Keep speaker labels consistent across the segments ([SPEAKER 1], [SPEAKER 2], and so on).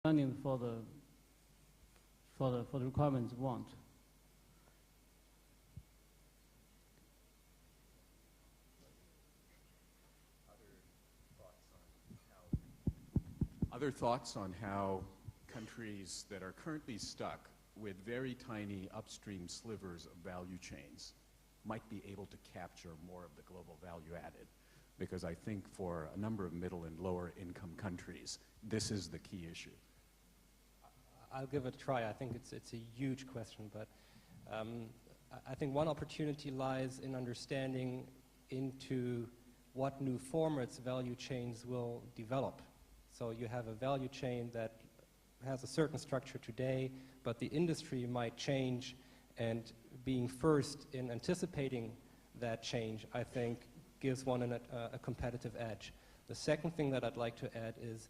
[SPEAKER 1] funding for the requirements want.
[SPEAKER 2] Other thoughts on how countries that are currently stuck with very tiny upstream slivers of value chains might be able to capture more of the global value added? Because I think for a number of middle and lower income countries, this is the key issue.
[SPEAKER 3] I'll give it a try. I think it's a huge question, but I think one opportunity lies in understanding into what new formats value chains will develop. So you have a value chain that has a certain structure today, but the industry might change, and being first in anticipating that change, I think, gives one a competitive edge. The second thing that I'd like to add is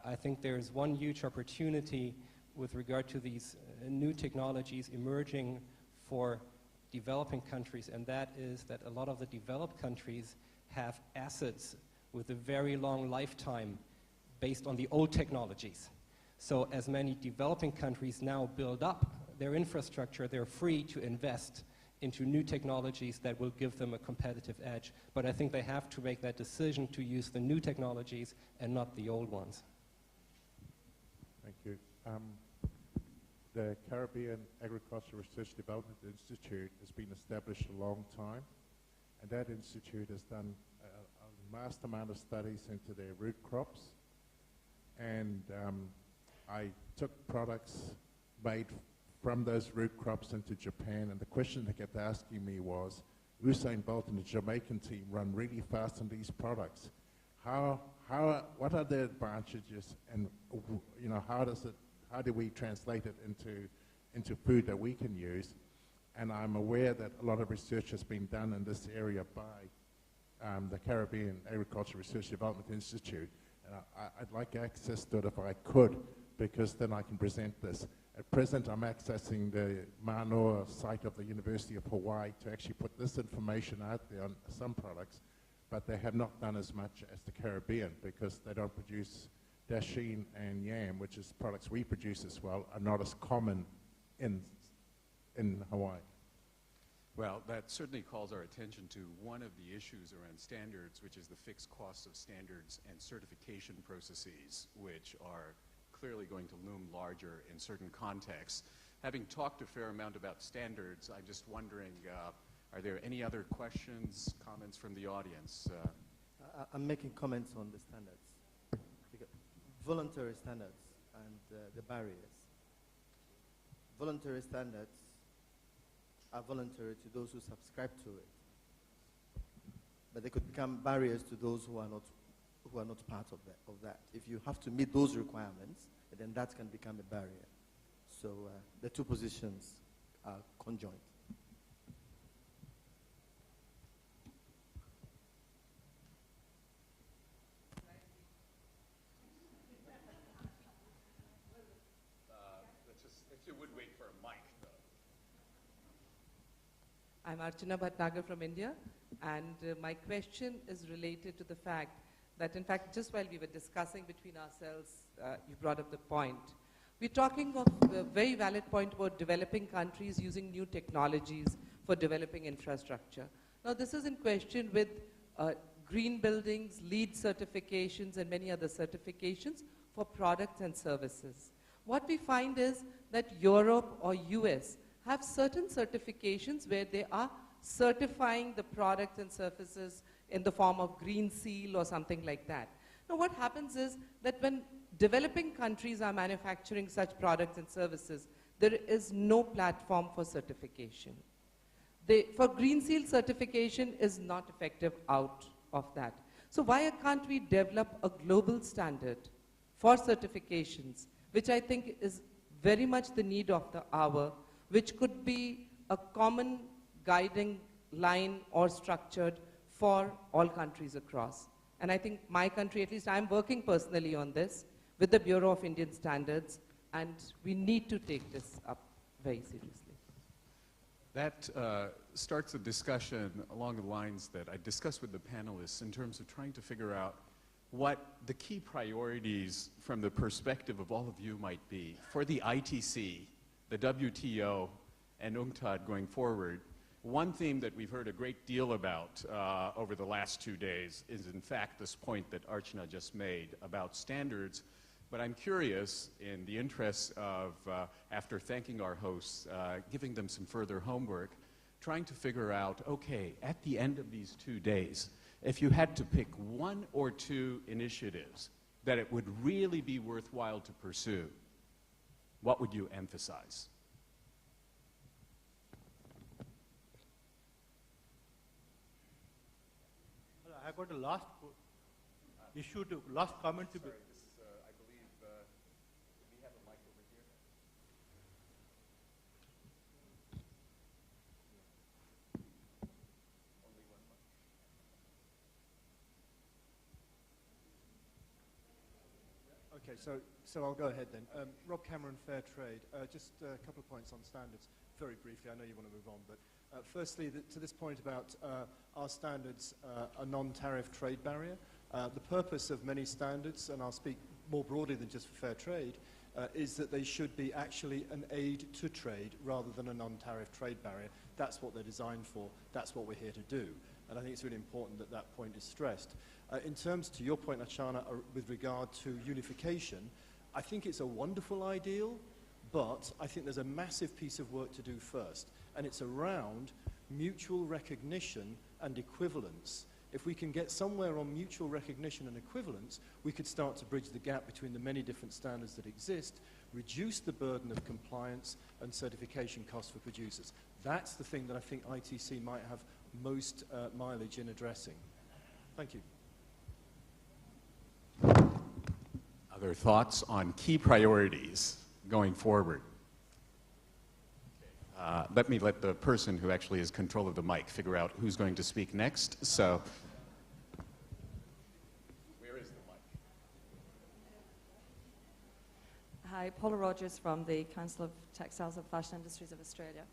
[SPEAKER 3] I think there's one huge opportunity with regard to these new technologies emerging for developing countries, and that is that a lot of the developed countries have assets with a very long lifetime based on the old technologies. So as many developing countries now build up their infrastructure, they're free to invest into new technologies that will give them a competitive edge. But I think they have to make that decision to use the new technologies and not the old ones.
[SPEAKER 4] Thank you. The Caribbean Agricultural Research Development Institute has been established a long time, and that institute has done a vast amount of studies into their root crops. And I took products made from those root crops into Japan, and the question they kept asking me was, Usain Bolt and the Jamaican team run really fast on these products. What are the advantages, and how do we translate it into food that we can use? And I'm aware that a lot of research has been done in this area by the Caribbean Agricultural Research Development Institute. And I'd like access to it if I could, because then I can present this. At present, I'm accessing the Manoa site of the University of Hawaii to actually put this information out there on some products, but they have not done as much as the Caribbean, because they don't produce dasheen and yam, which is products we produce as well, are not as common in Hawaii.
[SPEAKER 2] Well, that certainly calls our attention to one of the issues around standards, which is the fixed costs of standards and certification processes, which are clearly going to loom larger in certain contexts. Having talked a fair amount about standards, I'm just wondering, are there any other questions, comments from the audience?
[SPEAKER 5] I'm making comments on the standards. Voluntary standards and the barriers. Voluntary standards are voluntary to those who subscribe to it, but they could become barriers to those who are not part of that. If you have to meet those requirements, then that can become a barrier. So the two positions are conjoined.
[SPEAKER 2] If you would wait for a mic, though.
[SPEAKER 6] I'm Archana Bhatnagar from India, and my question is related to the fact that, in fact, just while we were discussing between ourselves, you brought up the point. We're talking of a very valid point about developing countries using new technologies for developing infrastructure. Now, this is in question with green buildings, LEED certifications, and many other certifications for products and services. What we find is that Europe or US have certain certifications where they are certifying the products and services in the form of green seal or something like that. Now what happens is that when developing countries are manufacturing such products and services, there is no platform for certification. For green seal certification is not effective out of that. So why can't we develop a global standard for certifications, which I think is very much the need of the hour, which could be a common guiding line or structured for all countries across. And I think my country, at least I'm working personally on this with the Bureau of Indian Standards, and we need to take this up very seriously.
[SPEAKER 2] That starts a discussion along the lines that I discussed with the panelists in terms of trying to figure out what the key priorities from the perspective of all of you might be for the ITC, the WTO, and UNCTAD going forward. One theme that we've heard a great deal about over the last 2 days is, in fact, this point that Archana just made about standards. But I'm curious, in the interest of, after thanking our hosts, giving them some further homework, trying to figure out, okay, at the end of these 2 days, if you had to pick 1 or 2 initiatives that it would really be worthwhile to pursue, what would you emphasize?
[SPEAKER 1] Well, I got a last last comment to be.
[SPEAKER 2] Sorry, this is, I believe, we have a mic over here. Only one mic.
[SPEAKER 7] Okay, so I'll go ahead then. Rob Cameron, Fair Trade. Just a couple of points on standards, very briefly. I know you want to move on, but firstly, to this point about our standards, a non-tariff trade barrier. The purpose of many standards, and I'll speak more broadly than just for fair trade, is that they should be actually an aid to trade rather than a non-tariff trade barrier. That's what they're designed for. That's what we're here to do. And I think it's really important that that point is stressed. In terms to your point, Archana, with regard to unification, I think it's a wonderful ideal, but I think there's a massive piece of work to do first. And it's around mutual recognition and equivalence. If we can get somewhere on mutual recognition and equivalence, we could start to bridge the gap between the many different standards that exist, reduce the burden of compliance and certification costs for producers. That's the thing that I think ITC might have most mileage in addressing. Thank you.
[SPEAKER 2] Other thoughts on key priorities going forward? Let me let the person who actually has control of the mic figure out who's going to speak next. So, where is the mic?
[SPEAKER 8] Hi, Paula Rogers from the Council of Textiles and Fashion Industries of Australia.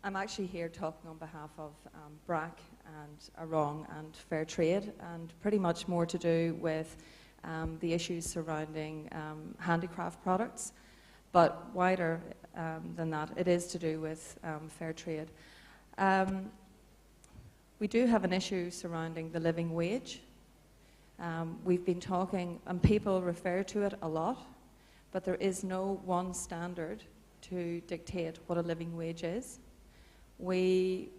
[SPEAKER 8] I'm actually here talking on behalf of BRAC and Arong and Fair Trade, and pretty much more to do with the issues surrounding handicraft products. But wider than that, it is to do with fair trade. We do have an issue surrounding the living wage. We've been talking, and people refer to it a lot, but there is no one standard to dictate what a living wage is. We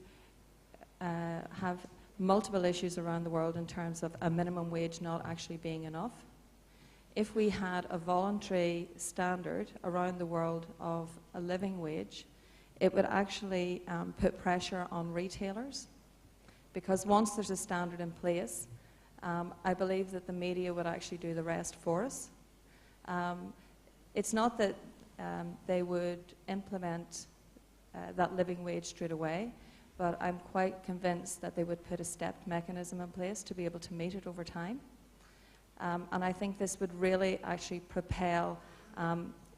[SPEAKER 8] have multiple issues around the world in terms of a minimum wage not actually being enough. If we had a voluntary standard around the world of a living wage, it would actually put pressure on retailers, because once there's a standard in place, I believe that the media would actually do the rest for us. It's not that they would implement that living wage straight away, but I'm quite convinced that they would put a stepped mechanism in place to be able to meet it over time. And I think this would really actually propel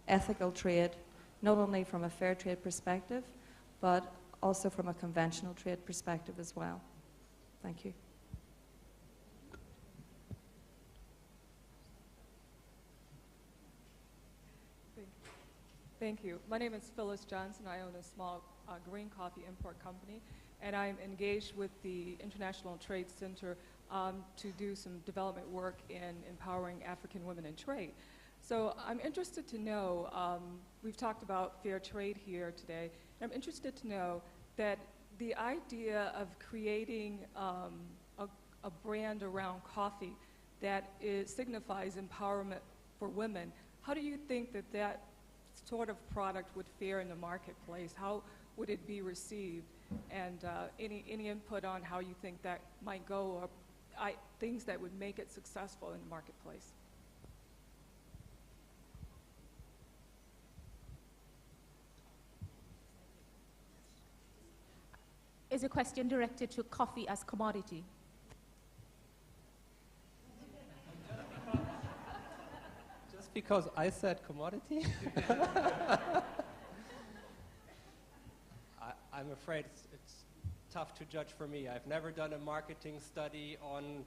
[SPEAKER 8] ethical trade, not only from a fair trade perspective, but also from a conventional trade perspective as well. Thank you.
[SPEAKER 9] Thank you. My name is Phyllis Johnson. I own a small green coffee import company, and I'm engaged with the International Trade Center to do some development work in empowering African women in trade. So I'm interested to know, we've talked about fair trade here today, and I'm interested to know that the idea of creating a brand around coffee that signifies empowerment for women, how do you think that that sort of product would fare in the marketplace? How would it be received? And any input on how you think that might go, or things that would make it successful in the marketplace?
[SPEAKER 10] Is a question directed to coffee as commodity?
[SPEAKER 3] Just because I said commodity? I'm afraid it's tough to judge for me. I've never done a marketing study on